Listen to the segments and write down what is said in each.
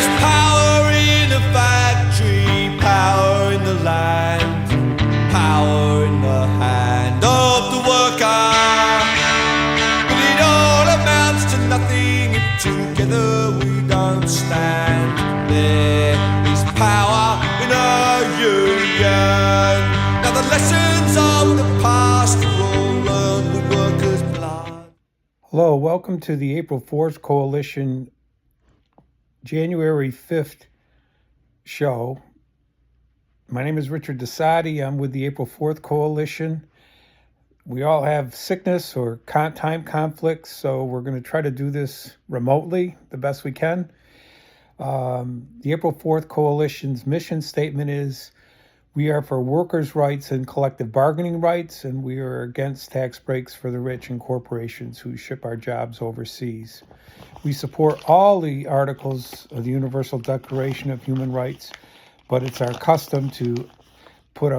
is power in the factory, power in the land, power in the hand of the worker. But it all amounts to nothing if together we don't stand. There is power in a union. Now the lessons of the past are all learned with workers' blood. Hello, welcome to the April 4th Coalition January 5th show. My name is Richard Desati. I'm with the April 4th Coalition. We all have sickness or time conflicts, so we're going to try to do this remotely the best we can. The April 4th Coalition's mission statement is, we are for workers' rights and collective bargaining rights, and we are against tax breaks for the rich and corporations who ship our jobs overseas. We support all the articles of the Universal Declaration of Human Rights, but it's our custom to put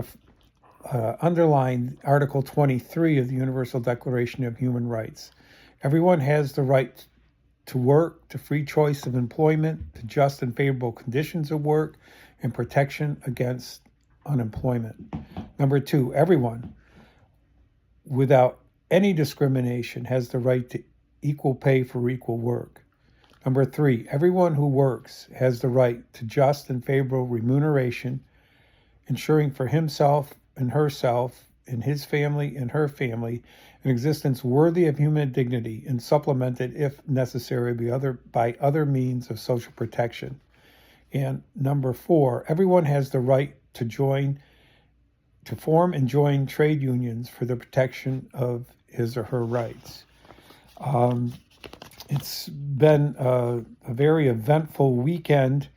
underline Article 23 of the Universal Declaration of Human Rights. Everyone has the right to work, to free choice of employment, to just and favorable conditions of work, and protection against unemployment. Number 2, everyone, without any discrimination, has the right to equal pay for equal work. Number 3, everyone who works has the right to just and favorable remuneration, ensuring for himself and herself and his family and her family an existence worthy of human dignity and supplemented, if necessary, by other means of social protection. And number 4, everyone has the right to form and join trade unions for the protection of his or her rights. It's been a very eventful weekend,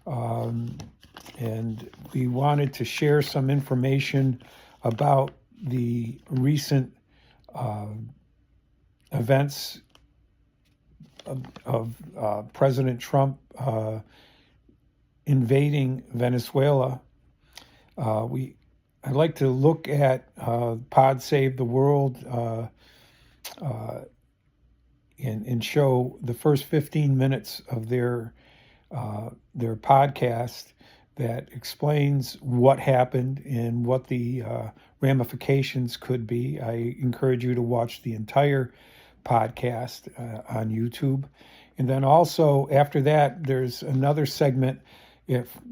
and we wanted to share some information about the recent events of President Trump invading Venezuela. I'd like to look at Pod Save the World and show the first 15 minutes of their podcast that explains what happened and what the ramifications could be. I encourage you to watch the entire podcast on YouTube. And then also after that, there's another segment,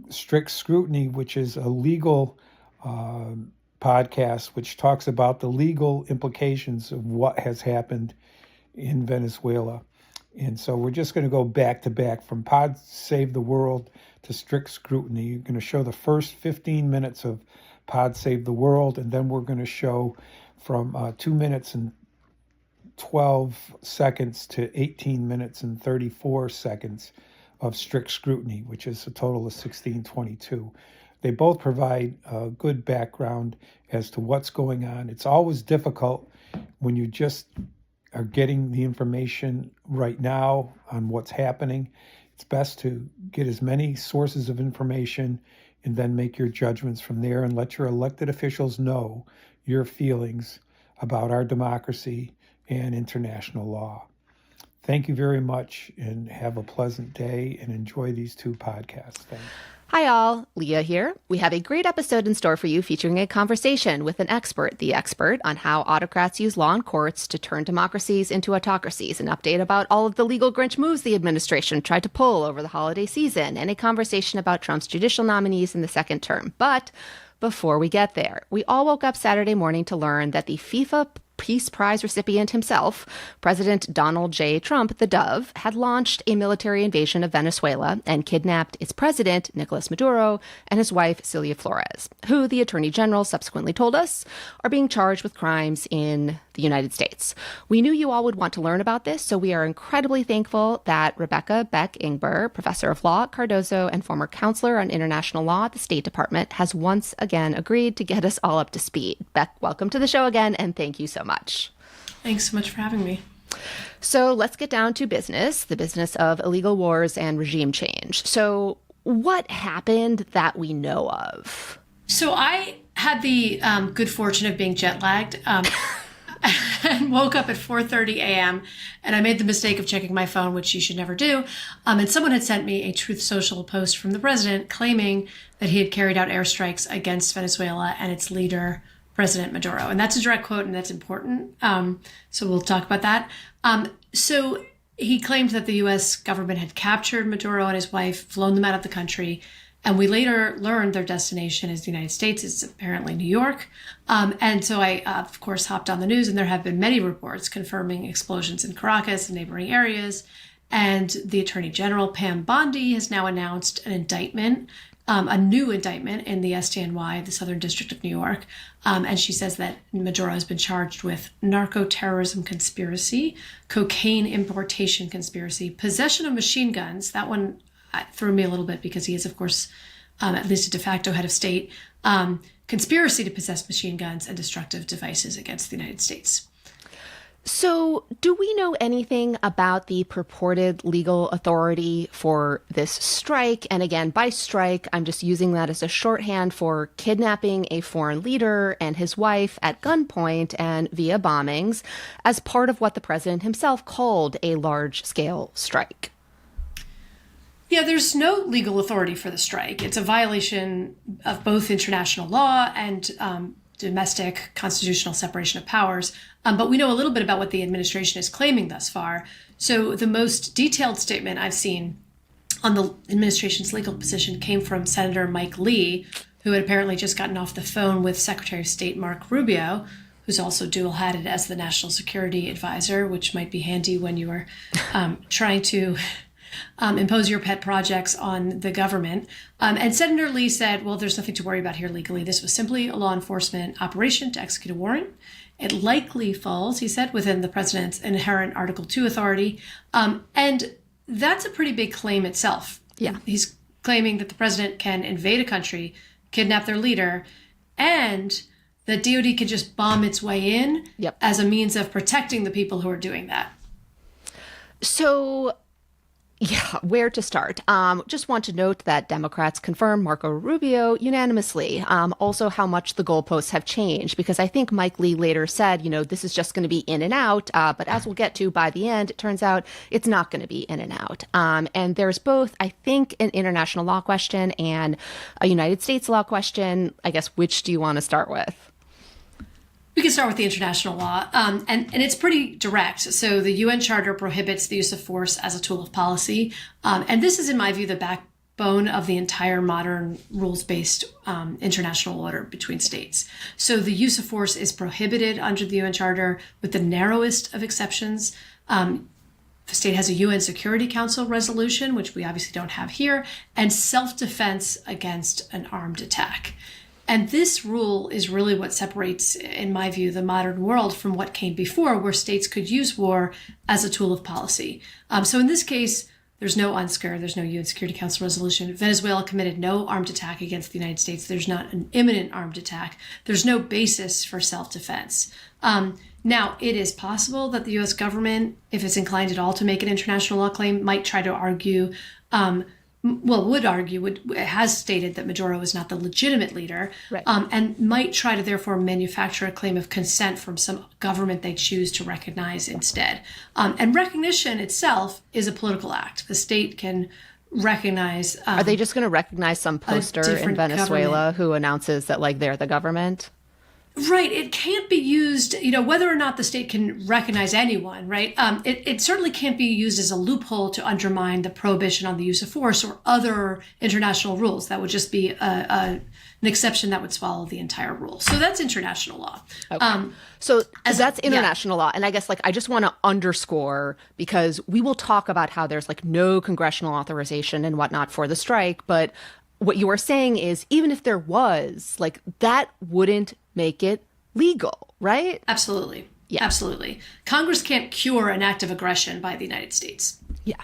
Strict Scrutiny, which is a legal podcast, which talks about the legal implications of what has happened in Venezuela. And so we're just going to go back to back from Pod Save the World to Strict Scrutiny. You're going to show the first 15 minutes of Pod Save the World, and then we're going to show from 2 minutes and 12 seconds to 18 minutes and 34 seconds of Strict Scrutiny, which is a total of 1622. They both provide a good background as to what's going on. It's always difficult when you just are getting the information right now on what's happening. It's best to get as many sources of information and then make your judgments from there and let your elected officials know your feelings about our democracy and international law. Thank you very much, and have a pleasant day and enjoy these two podcasts. Thanks. Hi all, Leah here. We have a great episode in store for you featuring a conversation with an expert, the expert, on how autocrats use law and courts to turn democracies into autocracies, an update about all of the legal Grinch moves the administration tried to pull over the holiday season, and a conversation about Trump's judicial nominees in the second term. But before we get there, we all woke up Saturday morning to learn that the FIFA Peace Prize recipient himself, President Donald J. Trump, the Dove, had launched a military invasion of Venezuela and kidnapped its president, Nicolas Maduro, and his wife, Celia Flores, who the Attorney General subsequently told us are being charged with crimes in the United States. We knew you all would want to learn about this, so we are incredibly thankful that Rebecca Beck-Ingber, professor of law at Cardozo and former counselor on international law at the State Department, has once again agreed to get us all up to speed. Beck, welcome to the show again, and thank you so much. Thanks so much for having me. So let's get down to business, the business of illegal wars and regime change. So what happened that we know of? So I had the good fortune of being jet lagged. and woke up at 4:30 a.m. and I made the mistake of checking my phone, which you should never do. And someone had sent me a Truth Social post from the president claiming that he had carried out airstrikes against Venezuela and its leader, President Maduro. And that's a direct quote, and that's important. So we'll talk about that. So he claimed that the U.S. government had captured Maduro and his wife, flown them out of the country. And we later learned their destination is the United States. It's apparently New York. And so I, of course, hopped on the news, and there have been many reports confirming explosions in Caracas and neighboring areas. And the Attorney General, Pam Bondi, has now announced an indictment, a new indictment in the SDNY, the Southern District of New York. And she says that Maduro has been charged with narco-terrorism conspiracy, cocaine importation conspiracy, possession of machine guns. That one threw me a little bit because he is, of course, at least a de facto head of state, conspiracy to possess machine guns and destructive devices against the United States. So do we know anything about the purported legal authority for this strike? And again, by strike, I'm just using that as a shorthand for kidnapping a foreign leader and his wife at gunpoint and via bombings as part of what the president himself called a large-scale strike. Yeah, there's no legal authority for the strike. It's a violation of both international law and domestic constitutional separation of powers. But we know a little bit about what the administration is claiming thus far. So the most detailed statement I've seen on the administration's legal position came from Senator Mike Lee, who had apparently just gotten off the phone with Secretary of State Mark Rubio, who's also dual-hatted as the National Security Advisor, which might be handy when you are trying to impose your pet projects on the government. And Senator Lee said, well, there's nothing to worry about here legally. This was simply a law enforcement operation to execute a warrant. It likely falls, he said, within the president's inherent Article 2 authority. And that's a pretty big claim itself. Yeah. He's claiming that the president can invade a country, kidnap their leader, and that DOD can just bomb its way in as a means of protecting the people who are doing that. So, yeah, where to start? Just want to note that Democrats confirmed Marco Rubio unanimously. Also, how much the goalposts have changed, because I think Mike Lee later said, this is just going to be in and out. But as we'll get to by the end, it turns out it's not going to be in and out. And there's both, I think, an international law question and a United States law question. I guess, which do you want to start with? We can start with the international law, and it's pretty direct. So the UN Charter prohibits the use of force as a tool of policy. And this is, in my view, the backbone of the entire modern rules-based international order between states. So the use of force is prohibited under the UN Charter with the narrowest of exceptions. The state has a UN Security Council resolution, which we obviously don't have here, and self-defense against an armed attack. And this rule is really what separates, in my view, the modern world from what came before, where states could use war as a tool of policy. So in this case, there's no UNSCR, there's no UN Security Council resolution. Venezuela committed no armed attack against the United States. There's not an imminent armed attack. There's no basis for self-defense. Now, it is possible that the U.S. government, if it's inclined at all to make an international law claim, might try to argue has stated that Maduro is not the legitimate leader, right. And might try to therefore manufacture a claim of consent from some government they choose to recognize instead. And recognition itself is a political act. The state can recognize. Are they just going to recognize some poster in Venezuela who announces that, they're the government? Right. It can't be used, whether or not the state can recognize anyone, right? It certainly can't be used as a loophole to undermine the prohibition on the use of force or other international rules. That would just be an exception that would swallow the entire rule. So that's international law. Okay. So that's international law. And I guess I just want to underscore, because we will talk about how there's no congressional authorization and whatnot for the strike. But what you are saying is, even if there was, that wouldn't make it legal, right? Absolutely. Yeah. Absolutely. Congress can't cure an act of aggression by the United States. Yeah.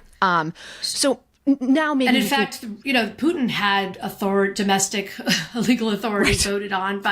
So now maybe... And in fact, Putin had domestic legal authority voted on,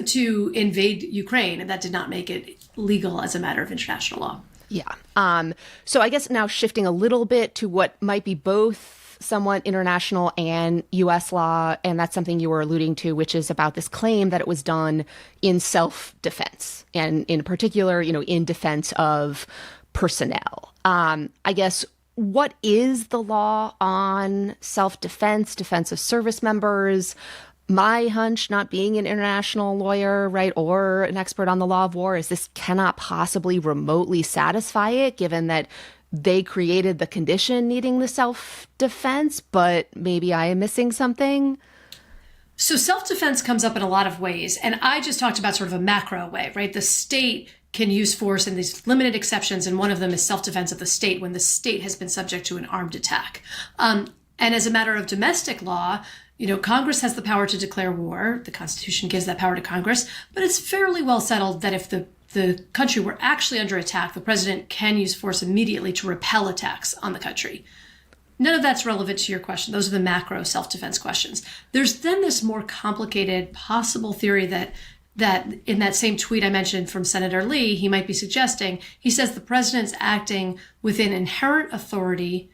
to invade Ukraine, and that did not make it legal as a matter of international law. Yeah. So I guess now shifting a little bit to what might be both somewhat international and U.S. law, and that's something you were alluding to, which is about this claim that it was done in self-defense, and in particular, in defense of personnel. I guess, what is the law on self-defense, defense of service members? My hunch, not being an international lawyer, right, or an expert on the law of war, is this cannot possibly remotely satisfy it, given that they created the condition needing the self-defense, but maybe I am missing something. So self-defense comes up in a lot of ways. And I just talked about sort of a macro way, right? The state can use force in these limited exceptions. And one of them is self-defense of the state when the state has been subject to an armed attack. And as a matter of domestic law, Congress has the power to declare war. The Constitution gives that power to Congress. But it's fairly well settled that if the country were actually under attack, the president can use force immediately to repel attacks on the country. None of that's relevant to your question. Those are the macro self-defense questions. There's then this more complicated possible theory that in that same tweet I mentioned from Senator Lee, he might be suggesting, he says the president's acting within inherent authority,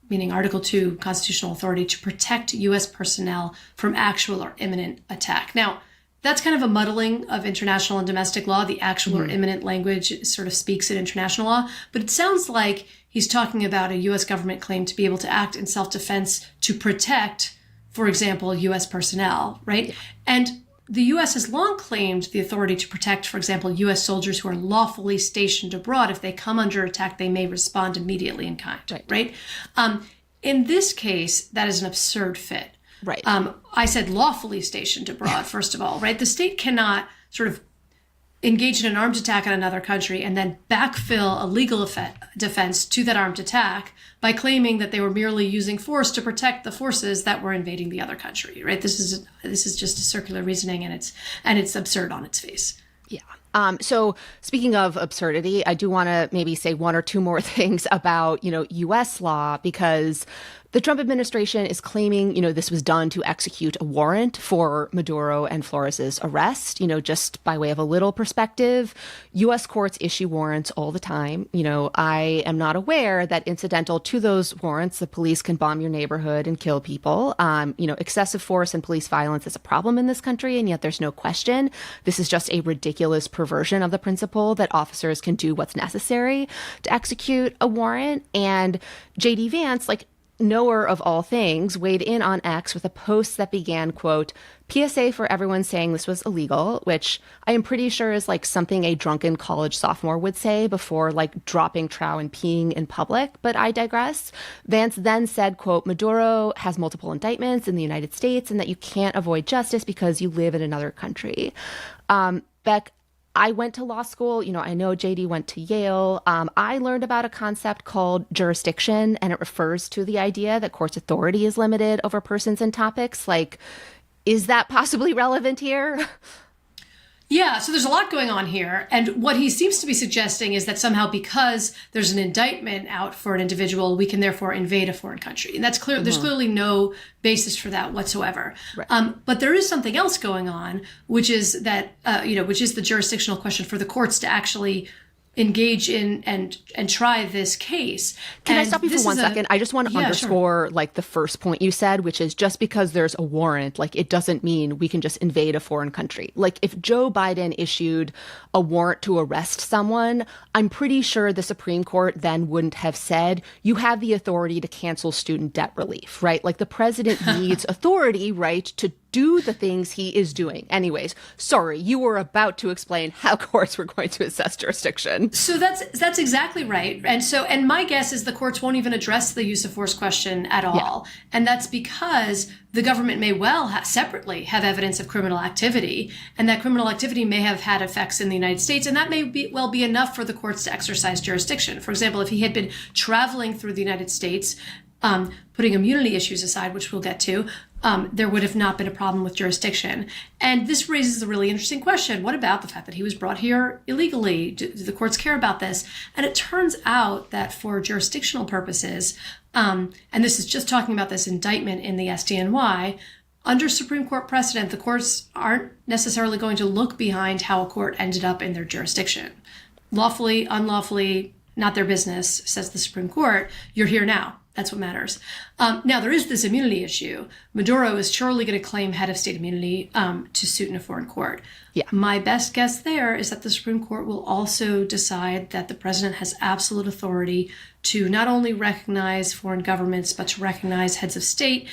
meaning Article 2 constitutional authority, to protect U.S. personnel from actual or imminent attack. Now, that's kind of a muddling of international and domestic law. The actual or imminent language sort of speaks in international law, but it sounds like he's talking about a U.S. government claim to be able to act in self-defense to protect, for example, U.S. personnel, right? And the U.S. has long claimed the authority to protect, for example, U.S. soldiers who are lawfully stationed abroad. If they come under attack, they may respond immediately in kind, right? In this case, that is an absurd fit. Right. I said lawfully stationed abroad, first of all, right? The state cannot sort of engage in an armed attack on another country and then backfill a legal defense to that armed attack by claiming that they were merely using force to protect the forces that were invading the other country, right? This is just a circular reasoning, and it's absurd on its face. Yeah. So speaking of absurdity, I do want to maybe say one or two more things about, U.S. law, because the Trump administration is claiming, this was done to execute a warrant for Maduro and Flores's arrest. Just by way of a little perspective, U.S. courts issue warrants all the time. I am not aware that incidental to those warrants, the police can bomb your neighborhood and kill people. Excessive force and police violence is a problem in this country, and yet there's no question. This is just a ridiculous perversion of the principle that officers can do what's necessary to execute a warrant. And J.D. Vance, knower of all things, weighed in on X with a post that began, quote, PSA for everyone saying this was illegal, which I am pretty sure is something a drunken college sophomore would say before dropping trow and peeing in public, but I digress. Vance then said, quote, Maduro has multiple indictments in the United States and that you can't avoid justice because you live in another country. Beck, I went to law school. I know JD went to Yale. I learned about a concept called jurisdiction, and it refers to the idea that courts' authority is limited over persons and topics. Is that possibly relevant here? Yeah, so there's a lot going on here. And what he seems to be suggesting is that somehow because there's an indictment out for an individual, we can therefore invade a foreign country. And that's clear. Mm-hmm. There's clearly no basis for that whatsoever. Right. But there is something else going on, which is that, which is the jurisdictional question for the courts to actually engage in and try this case. Can I stop you for 1 second? I just want to underscore the first point you said, which is just because there's a warrant, it doesn't mean we can just invade a foreign country. If Joe Biden issued a warrant to arrest someone, I'm pretty sure the Supreme Court then wouldn't have said you have the authority to cancel student debt relief, right? The president needs authority, right, to do the things he is doing. Anyways, sorry, you were about to explain how courts were going to assess jurisdiction. So that's exactly right. And my guess is the courts won't even address the use of force question at all. Yeah. And that's because the government may well separately have evidence of criminal activity, and that criminal activity may have had effects in the United States, and that may well be enough for the courts to exercise jurisdiction. For example, if he had been traveling through the United States, putting immunity issues aside, which we'll get to, there would have not been a problem with jurisdiction. And this raises a really interesting question. What about the fact that he was brought here illegally? Do the courts care about this? And it turns out that for jurisdictional purposes, and this is just talking about this indictment in the SDNY, under Supreme Court precedent, the courts aren't necessarily going to look behind how a court ended up in their jurisdiction. Lawfully, unlawfully, not their business, says the Supreme Court. You're here now. That's what matters. Now, there is this immunity issue. Maduro is surely going to claim head of state immunity to suit in a foreign court. Yeah. My best guess there is that the Supreme Court will also decide that the president has absolute authority to not only recognize foreign governments, but to recognize heads of state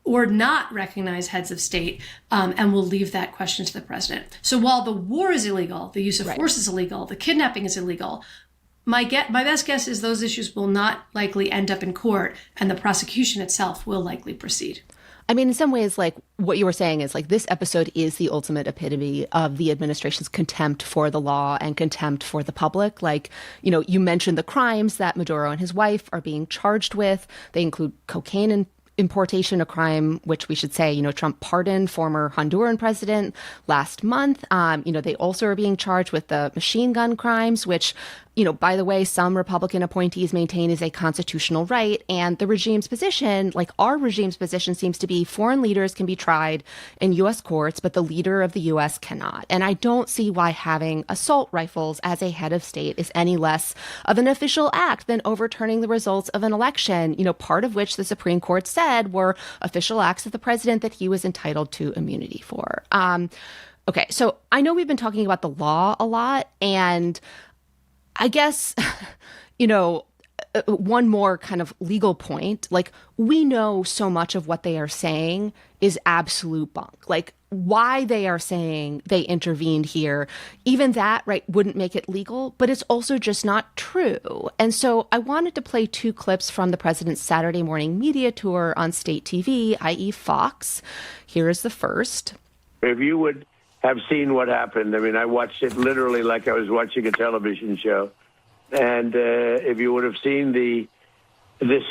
or not recognize heads of state, and will leave that question to the president. So while the war is illegal, the use of force is illegal, the kidnapping is illegal, my best guess is those issues will not likely end up in court, and the prosecution itself will likely proceed. I mean, in some ways, like what you were saying is like this episode is the ultimate epitome of the administration's contempt for the law and contempt for the public. Like, you know, you mentioned the crimes that Maduro and his wife are being charged with. They include cocaine and importation, a crime which we should say, you know, Trump pardoned former Honduran president last month. You know, they also are being charged with the machine gun crimes, which, you know, by the way, some Republican appointees maintain is a constitutional right. And the regime's position, like our regime's position, seems to be foreign leaders can be tried in U.S. courts, but the leader of the U.S. cannot. And I don't see why having assault rifles as a head of state is any less of an official act than overturning the results of an election, you know, part of which the Supreme Court said were official acts of the president that he was entitled to immunity for. Okay, so I know we've been talking about the law a lot, and I guess, you know, one more kind of legal point, like we know so much of what they are saying is absolute bunk. Like why they are saying they intervened here, even that, right, wouldn't make it legal, but it's also just not true. And so I wanted to play two clips from the president's Saturday morning media tour on state TV, i.e. Fox. Here is the first. If you would have seen what happened, I mean, I watched it literally like I was watching a television show. And if you would have seen the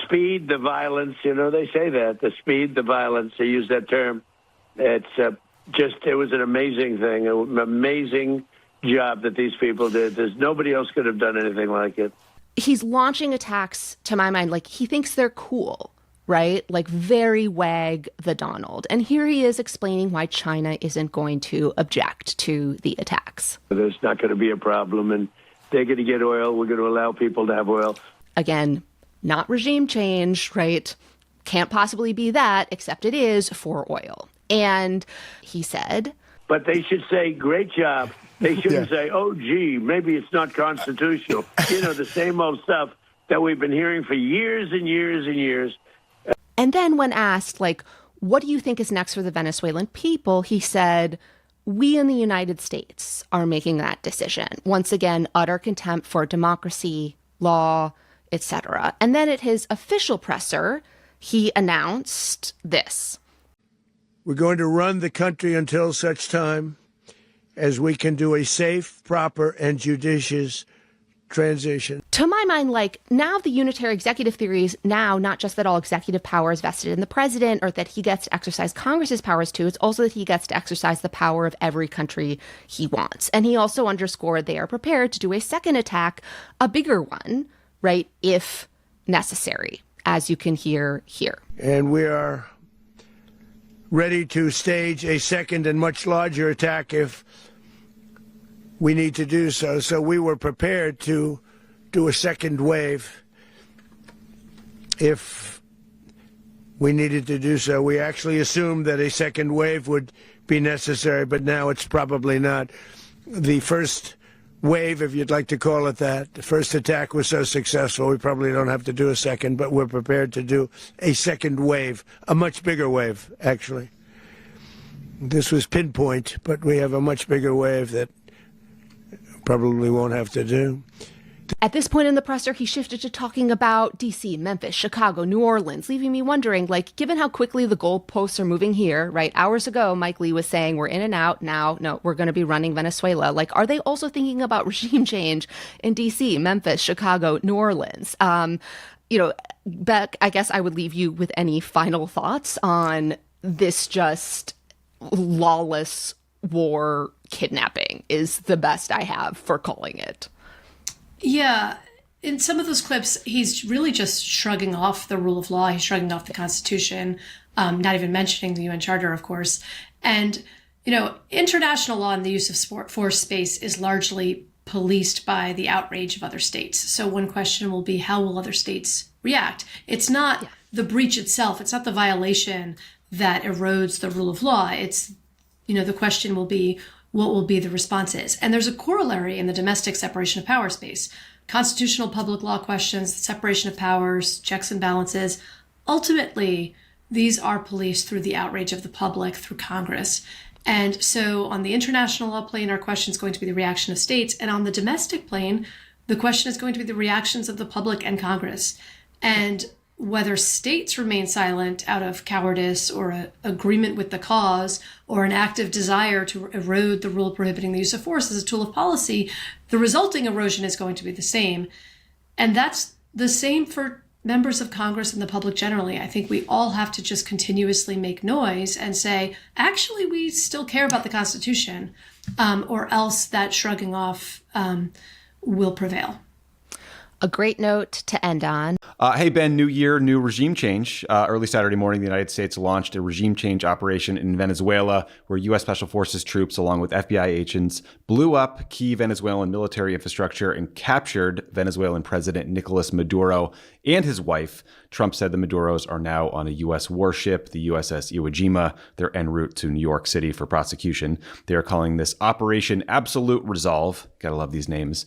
speed, the violence, you know, they say that, the speed, the violence, they use that term. It's it was an amazing thing, an amazing job that these people did. There's nobody else could have done anything like it. He's launching attacks, to my mind, like he thinks they're cool, right? Like very wag the Donald. And here he is explaining why China isn't going to object to the attacks. There's not going to be a problem, and they're going to get oil. We're going to allow people to have oil. Again, not regime change, right? Can't possibly be that, except it is for oil. And he said, but they should say, great job. They shouldn't say, oh, gee, maybe it's not constitutional. You know, the same old stuff that we've been hearing for years and years and years. And then when asked, like, what do you think is next for the Venezuelan people? He said, we in the United States are making that decision. Once again, utter contempt for democracy, law, etc. And then at his official presser, he announced this. We're going to run the country until such time as we can do a safe, proper, and judicious transition. To my mind, like now the unitary executive theory is now not just that all executive power is vested in the president or that he gets to exercise Congress's powers too. It's also that he gets to exercise the power of every country he wants. And he also underscored they are prepared to do a second attack, a bigger one, right, if necessary, as you can hear here. And we are ready to stage a second and much larger attack if we need to do so. So we were prepared to do a second wave if we needed to do so. We actually assumed that a second wave would be necessary, but now it's probably not. The first wave, if you'd like to call it that, the first attack was so successful, we probably don't have to do a second, but we're prepared to do a second wave, a much bigger wave, actually. This was pinpoint, but we have a much bigger wave that probably won't have to do. At this point in the presser, he shifted to talking about D.C., Memphis, Chicago, New Orleans, leaving me wondering, like, given how quickly the goalposts are moving here, right? Hours ago, Mike Lee was saying we're in and out. Now, no, we're going to be running Venezuela. Like, are they also thinking about regime change in D.C., Memphis, Chicago, New Orleans? You know, Beck, I guess I would leave you with any final thoughts on this just lawless war kidnapping is the best I have for calling it. Yeah. In some of those clips, he's really just shrugging off the rule of law. He's shrugging off the Constitution, not even mentioning the UN Charter, of course. And, you know, international law and the use of force space is largely policed by the outrage of other states. So one question will be, how will other states react. It's not the breach itself. It's not the violation that erodes the rule of law. It's, the question will be, what will be the responses? And there's a corollary in the domestic separation of power space. Constitutional public law questions, the separation of powers, checks and balances. Ultimately, these are policed through the outrage of the public, through Congress. And so on the international law plane, our question is going to be the reaction of states. And on the domestic plane, the question is going to be the reactions of the public and Congress. And whether states remain silent out of cowardice or an agreement with the cause or an active desire to erode the rule prohibiting the use of force as a tool of policy, the resulting erosion is going to be the same. And that's the same for members of Congress and the public generally. I think we all have to just continuously make noise and say, actually, we still care about the Constitution, or else that shrugging off will prevail. A great note to end on. Hey, Ben, new year, new regime change. Early Saturday morning, the United States launched a regime change operation in Venezuela where U.S. Special Forces troops, along with FBI agents, blew up key Venezuelan military infrastructure and captured Venezuelan President Nicolas Maduro and his wife. Trump said the Maduros are now on a U.S. warship, the USS Iwo Jima. They're en route to New York City for prosecution. They are calling this Operation Absolute Resolve. Gotta love these names.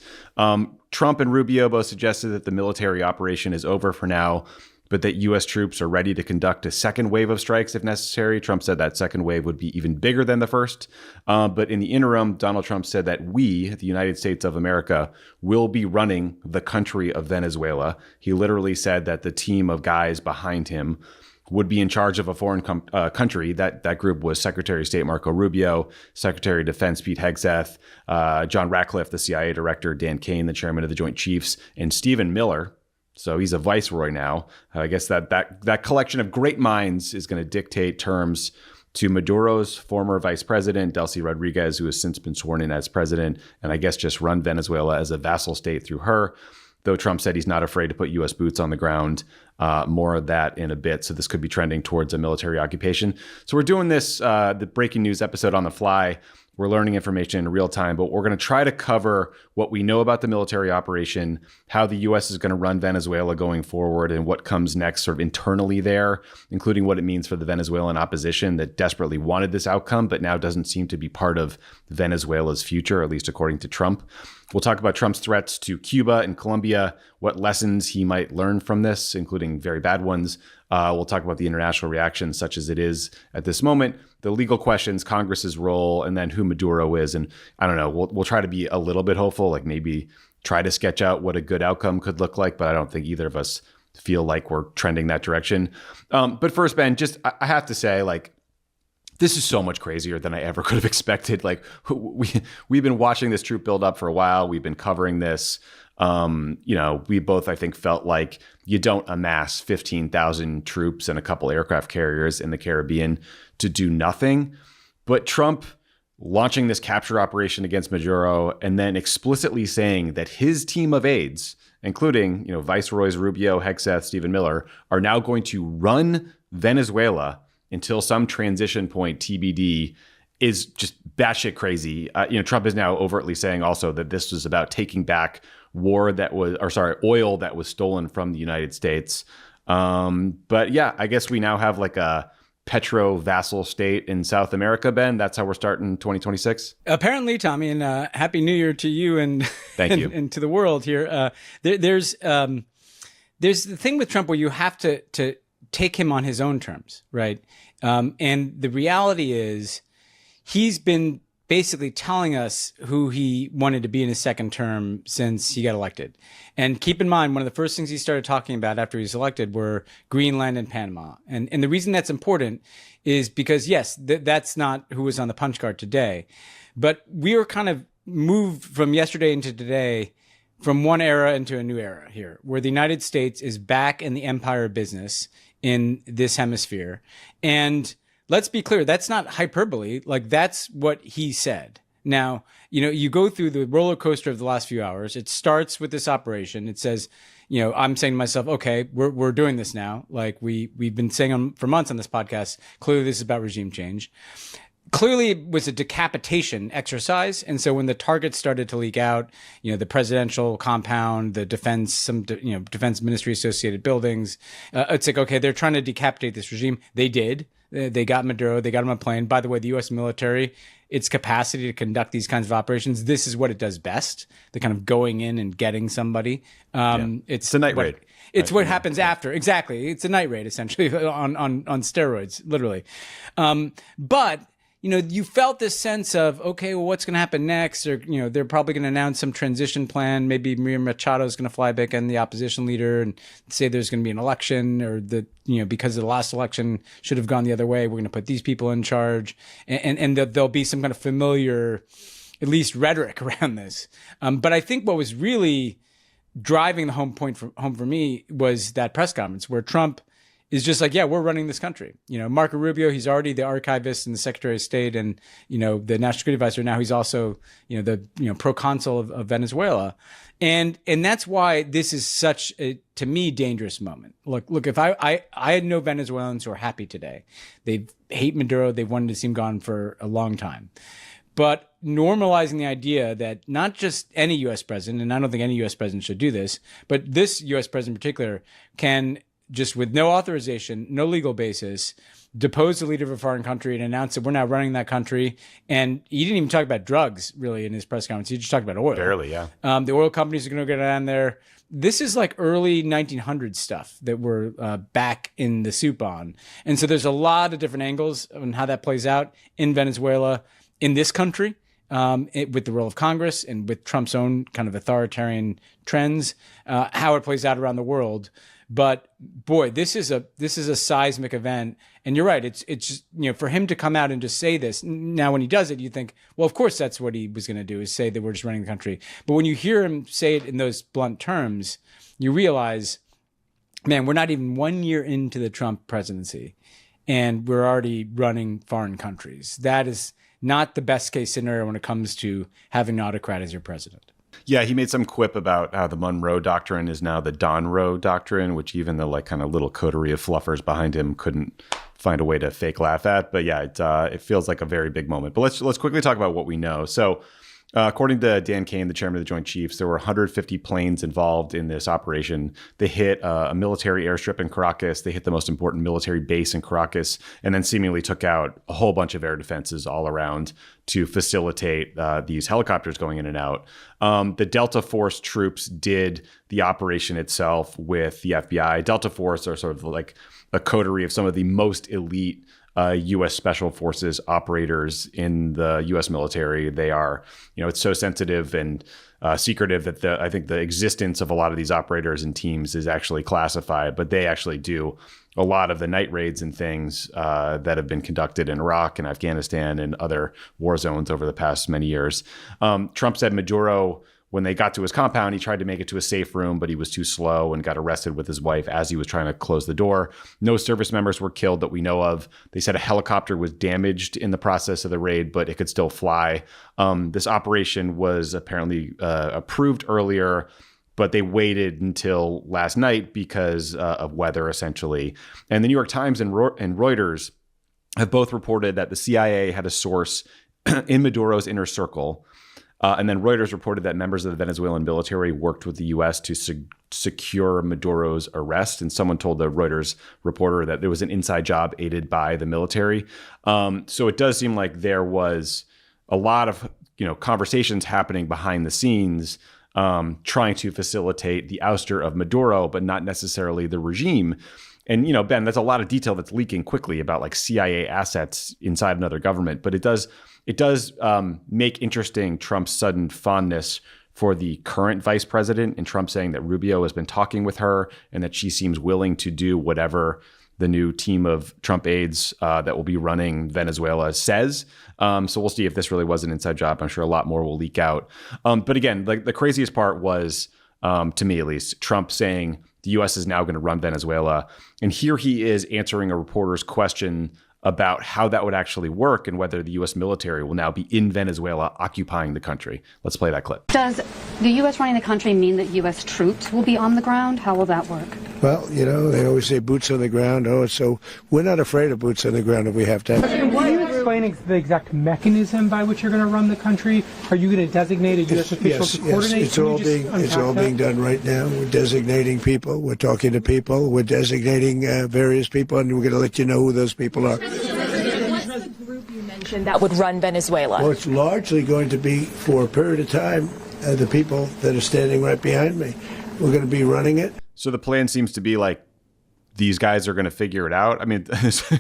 Trump and Rubio both suggested that the military operation is over for now, but that U.S. troops are ready to conduct a second wave of strikes if necessary. Trump said that second wave would be even bigger than the first. But in the interim, Donald Trump said that we, the United States of America, will be running the country of Venezuela. He literally said that the team of guys behind him would be in charge of a foreign country. That group was Secretary of State Marco Rubio, Secretary of Defense Pete Hegseth, John Ratcliffe, the CIA director, Dan Kane, the chairman of the Joint Chiefs, and Stephen Miller. So he's a viceroy now. I guess that collection of great minds is going to dictate terms to Maduro's former vice president, Delcy Rodriguez, who has since been sworn in as president, and I guess just run Venezuela as a vassal state through her. Though Trump said he's not afraid to put U.S. boots on the ground. More of that in a bit. So this could be trending towards a military occupation. So we're doing this, the breaking news episode on the fly. We're learning information in real time, but we're going to try to cover what we know about the military operation, how the U.S. is going to run Venezuela going forward, and what comes next sort of internally there, including what it means for the Venezuelan opposition that desperately wanted this outcome, but now doesn't seem to be part of Venezuela's future, at least according to Trump. We'll talk about Trump's threats to Cuba and Colombia, what lessons he might learn from this, including very bad ones. We'll talk about the international reaction, such as it is at this moment, the legal questions, Congress's role, and then who Maduro is. And I don't know, we'll try to be a little bit hopeful, like maybe try to sketch out what a good outcome could look like, but I don't think either of us feel like we're trending that direction. But first, Ben, just I have to say, like, this is so much crazier than I ever could have expected. Like we've been watching this troop build up for a while. We've been covering this. We both, I think, felt like you don't amass 15,000 troops and a couple aircraft carriers in the Caribbean to do nothing. But Trump launching this capture operation against Maduro and then explicitly saying that his team of aides, including, Viceroys Rubio, Hegseth, Stephen Miller, are now going to run Venezuela until some transition point TBD is just batshit crazy. Trump is now overtly saying also that this was about taking back oil that was stolen from the United States. But yeah, I guess we now have like a petro vassal state in South America, Ben. That's how we're starting 2026. Apparently, Tommy, and Happy New Year to you and thank you and to the world here. There's the thing with Trump where you have to take him on his own terms, right? And the reality is he's been basically telling us who he wanted to be in his second term since he got elected. And keep in mind, one of the first things he started talking about after he was elected were Greenland and Panama. And the reason that's important is because, yes, that's not who was on the punch card today. But we are kind of moved from yesterday into today, from one era into a new era here, where the United States is back in the empire business in this hemisphere. And let's be clear, that's not hyperbole. Like, that's what he said. Now, you go through the roller coaster of the last few hours. It starts with this operation. It says, I'm saying to myself, okay, we're doing this now. Like we've been saying for months on this podcast, clearly this is about regime change. clearly it was a decapitation exercise. And so when the targets started to leak out, the presidential compound, the defense, some, defense ministry associated buildings, it's like, okay, they're trying to decapitate this regime. They did. They got Maduro. They got him on a plane. By the way, the U.S. military, its capacity to conduct these kinds of operations, this is what it does best. The kind of going in and getting somebody. It's a night raid. It's what happens after. Exactly. It's a night raid, essentially, on steroids, literally. But you felt this sense of, okay, well, what's going to happen next? Or, they're probably going to announce some transition plan. Maybe Maria Machado is going to fly back in, the opposition leader, and say there's going to be an election, or because the last election should have gone the other way, we're going to put these people in charge. And there'll be some kind of familiar, at least rhetoric around this. But I think what was really driving the home for me was that press conference where Trump is just like, yeah, we're running this country. Marco Rubio, he's already the archivist and the Secretary of State and, the National Security Advisor. Now he's also, the proconsul of Venezuela. And that's why this is such a, to me, dangerous moment. Look, if I had no Venezuelans who are happy today. They hate Maduro. They've wanted to see him gone for a long time. But normalizing the idea that not just any U.S. president, and I don't think any U.S. president should do this, but this U.S. president in particular can just with no authorization, no legal basis, depose the leader of a foreign country and announce that we're now running that country. And he didn't even talk about drugs, really, in his press conference. He just talked about oil. Barely, yeah. The oil companies are going to get down there. This is like early 1900s stuff that we're back in the soup on. And so there's a lot of different angles on how that plays out in Venezuela, in this country, with the role of Congress and with Trump's own kind of authoritarian trends, how it plays out around the world. But boy, this is a seismic event, and you're right. It's just, for him to come out and just say this. Now, when he does it, you think, well, of course that's what he was going to do, is say that we're just running the country. But when you hear him say it in those blunt terms, you realize, man, we're not even 1 year into the Trump presidency, and we're already running foreign countries. That is not the best case scenario when it comes to having an autocrat as your president. Yeah, he made some quip about how the Monroe Doctrine is now the Don Roe Doctrine, which even the kind of little coterie of fluffers behind him couldn't find a way to fake laugh at. But yeah, it feels like a very big moment. But let's quickly talk about what we know. So according to Dan Kane, the chairman of the Joint Chiefs, there were 150 planes involved in this operation. They hit a military airstrip in Caracas. They hit the most important military base in Caracas, and then seemingly took out a whole bunch of air defenses all around to facilitate these helicopters going in and out. The Delta Force troops did the operation itself with the FBI. Delta Force are sort of like a coterie of some of the most elite U.S. Special Forces operators in the U.S. military. They are, it's so sensitive and secretive that I think the existence of a lot of these operators and teams is actually classified, but they actually do a lot of the night raids and things that have been conducted in Iraq and Afghanistan and other war zones over the past many years. Trump said Maduro, when they got to his compound, he tried to make it to a safe room, but he was too slow and got arrested with his wife as he was trying to close the door. No service members were killed that we know of. They said a helicopter was damaged in the process of the raid, but it could still fly. This operation was apparently approved earlier, but they waited until last night because of weather, essentially. And the New York Times and Reuters have both reported that the CIA had a source in Maduro's inner circle. And then Reuters reported that members of the Venezuelan military worked with the U.S. to secure Maduro's arrest. And someone told the Reuters reporter that there was an inside job aided by the military. So it does seem like there was a lot of conversations happening behind the scenes, trying to facilitate the ouster of Maduro, but not necessarily the regime. And, Ben, that's a lot of detail that's leaking quickly about like CIA assets inside another government. But it does make interesting Trump's sudden fondness for the current vice president, and Trump saying that Rubio has been talking with her and that she seems willing to do whatever the new team of Trump aides that will be running Venezuela says. So we'll see if this really was an inside job. I'm sure a lot more will leak out. But again, like the craziest part was, to me at least, Trump saying the U.S. is now going to run Venezuela. And here he is answering a reporter's question about how that would actually work and whether the U.S. military will now be in Venezuela occupying the country. Let's play that clip. Does the U.S. running the country mean that U.S. troops will be on the ground? How will that work? Well, they always say boots on the ground. So we're not afraid of boots on the ground if we have to. explaining the exact mechanism by which you're going to run the country? Are you going to designate a U.S. official to coordinate? Yes, it's all being done right now. We're designating people. We're talking to people. We're designating various people, and we're going to let you know who those people are. What's the group you mentioned that would run Venezuela? Well, it's largely going to be, for a period of time, the people that are standing right behind me. We're going to be running it. So the plan seems to be like, these guys are going to figure it out. I mean, this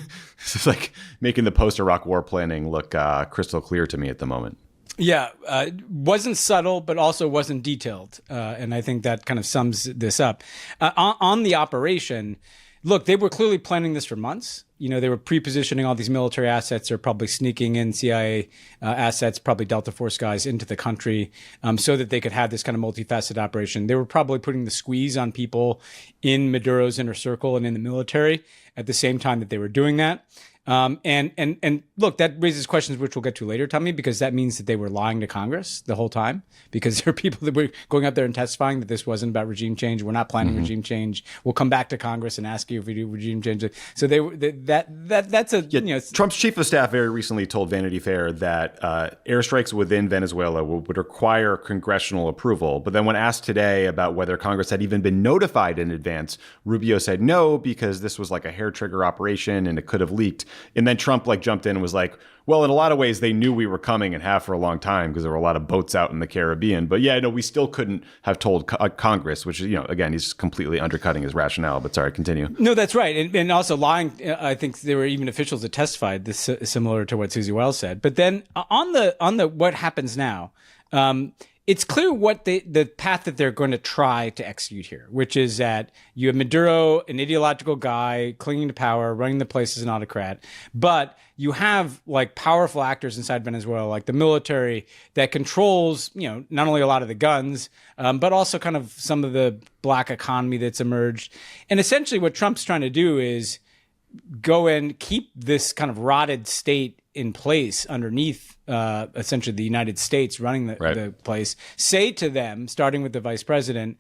is like making the post-Iraq war planning look crystal clear to me at the moment. Yeah, wasn't subtle, but also wasn't detailed. And I think that kind of sums this up. On the operation, look, they were clearly planning this for months. You know, they were pre-positioning all these military assets. They're probably sneaking in CIA assets, probably Delta Force guys into the country so that they could have this kind of multifaceted operation. They were probably putting the squeeze on people in Maduro's inner circle and in the military at the same time that they were doing that. And look, that raises questions which we'll get to later, Tommy, because that means that they were lying to Congress the whole time, because there are people that were going up there and testifying that this wasn't about regime change. We're not planning regime change. We'll come back to Congress and ask you if we do regime change. So that's Trump's chief of staff very recently told Vanity Fair that airstrikes within Venezuela would require congressional approval. But then when asked today about whether Congress had even been notified in advance, Rubio said no, because this was like a hair trigger operation and it could have leaked. And then Trump jumped in and was like, well, in a lot of ways, they knew we were coming and have for a long time because there were a lot of boats out in the Caribbean. But yeah, no, we still couldn't have told Congress, which, again, he's completely undercutting his rationale. But sorry, continue. No, that's right. And also lying. I think there were even officials that testified this, similar to what Susie Wells said. But then on the what happens now, it's clear what the path that they're going to try to execute here, which is that you have Maduro, an ideological guy clinging to power, running the place as an autocrat, but you have powerful actors inside Venezuela, like the military, that controls, not only a lot of the guns, but also kind of some of the black economy that's emerged. And essentially what Trump's trying to do is go and keep this kind of rotted state in place underneath essentially the United States running the place, say to them, starting with the vice president,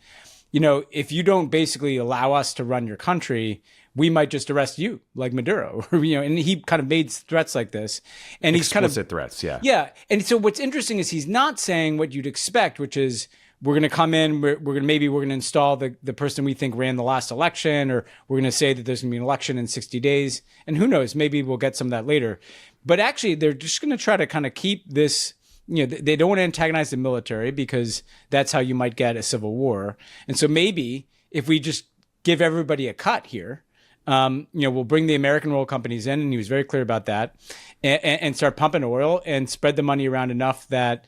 if you don't basically allow us to run your country, we might just arrest you like Maduro, and he kind of made threats like this. And he's kind of explicit threats. Yeah. Yeah. And so what's interesting is he's not saying what you'd expect, which is, we're going to come in, we're going to install the person we think ran the last election, or we're going to say that there's going to be an election in 60 days. And who knows, maybe we'll get some of that later. But actually, they're just going to try to kind of keep this, they don't want to antagonize the military because that's how you might get a civil war. And so maybe if we just give everybody a cut here, we'll bring the American oil companies in, and he was very clear about that, and start pumping oil and spread the money around enough that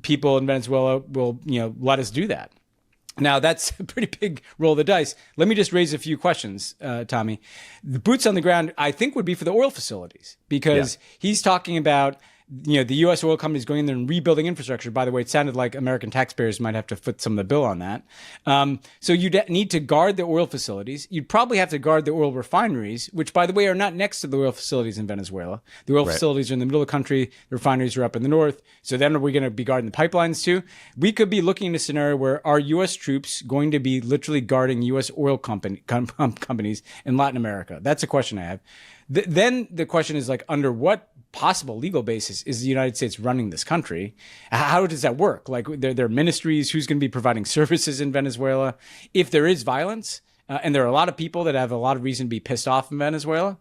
people in Venezuela will, let us do that. Now, that's a pretty big roll of the dice. Let me just raise a few questions, Tommy. The boots on the ground, I think, would be for the oil facilities, because he's talking about, the U.S. oil companies going in there and rebuilding infrastructure. By the way, it sounded like American taxpayers might have to foot some of the bill on that. So you'd need to guard the oil facilities. You'd probably have to guard the oil refineries, which, by the way, are not next to the oil facilities in Venezuela. The oil facilities are in the middle of the country. The refineries are up in the north. So then are we going to be guarding the pipelines too? We could be looking at a scenario where our U.S. troops going to be literally guarding U.S. oil companies in Latin America. That's a question I have. Then the question is, under what possible legal basis is the United States running this country? How does that work? There are ministries, who's going to be providing services in Venezuela? If there is violence, and there are a lot of people that have a lot of reason to be pissed off in Venezuela,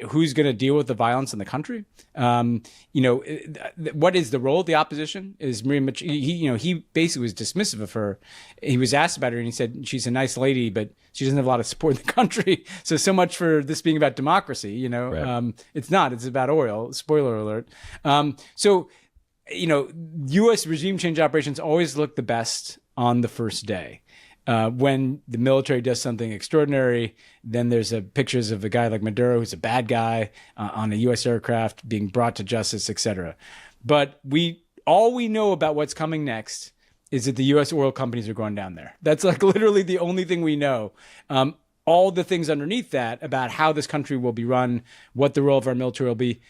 who's going to deal with the violence in the country? What is the role of the opposition? Is Maria he basically was dismissive of her. He was asked about her, and he said she's a nice lady, but she doesn't have a lot of support in the country. So much for this being about democracy. It's not. It's about oil. Spoiler alert. U.S. regime change operations always look the best on the first day. When the military does something extraordinary, then there's pictures of a guy like Maduro, who's a bad guy, on a U.S. aircraft being brought to justice, etc. But all we know about what's coming next is that the U.S. oil companies are going down there. That's literally the only thing we know. All the things underneath that about how this country will be run, what the role of our military will be.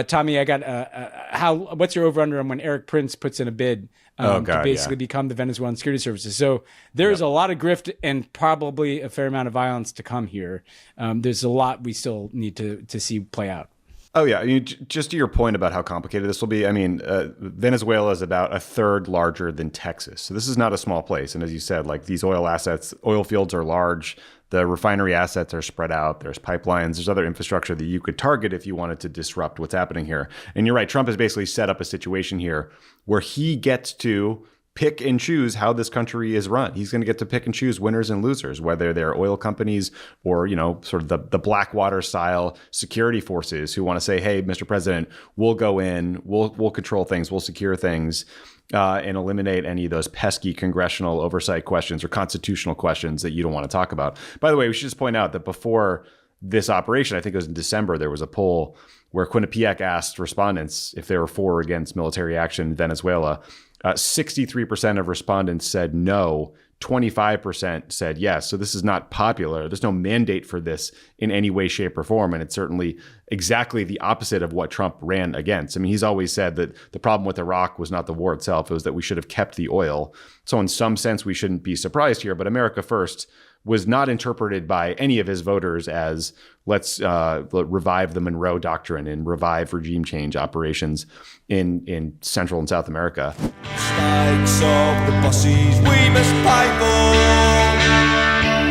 Tommy, I got what's your over under on when Eric Prince puts in a bid to basically become the Venezuelan security services? So there's a lot of grift and probably a fair amount of violence to come here. There's a lot we still need to see play out. Oh, yeah. I mean, just to your point about how complicated this will be, I mean, Venezuela is about a third larger than Texas. So this is not a small place. And as you said, like these oil fields are large. The refinery assets are spread out. There's pipelines. There's other infrastructure that you could target if you wanted to disrupt what's happening here. And you're right. Trump has basically set up a situation here where he gets to pick and choose how this country is run. He's going to get to pick and choose winners and losers, whether they're oil companies or, sort of the Blackwater style security forces who want to say, hey, Mr. President, we'll go in, we'll control things, we'll secure things, and eliminate any of those pesky congressional oversight questions or constitutional questions that you don't want to talk about. By the way, we should just point out that before this operation, I think it was in December, there was a poll where Quinnipiac asked respondents if they were for or against military action in Venezuela. 63% of respondents said no, 25% said yes. So this is not popular. There's no mandate for this in any way, shape, or form. And it's certainly exactly the opposite of what Trump ran against. I mean, he's always said that the problem with Iraq was not the war itself. It was that we should have kept the oil. So in some sense, we shouldn't be surprised here. But America First was not interpreted by any of his voters as let's revive the Monroe Doctrine and revive regime change operations in Central and South America. Mistakes of the bosses we must pay for.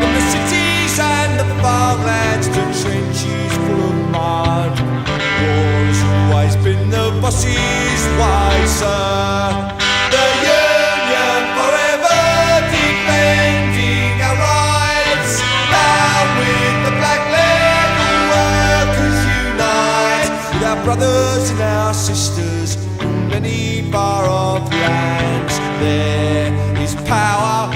From the cities and the farmlands to trenches full of mud. War has always been the bosses' way, sir. The Union forever defending our rights. Down with the black leather workers unite. With our brothers and our sisters from many far off lands. There is power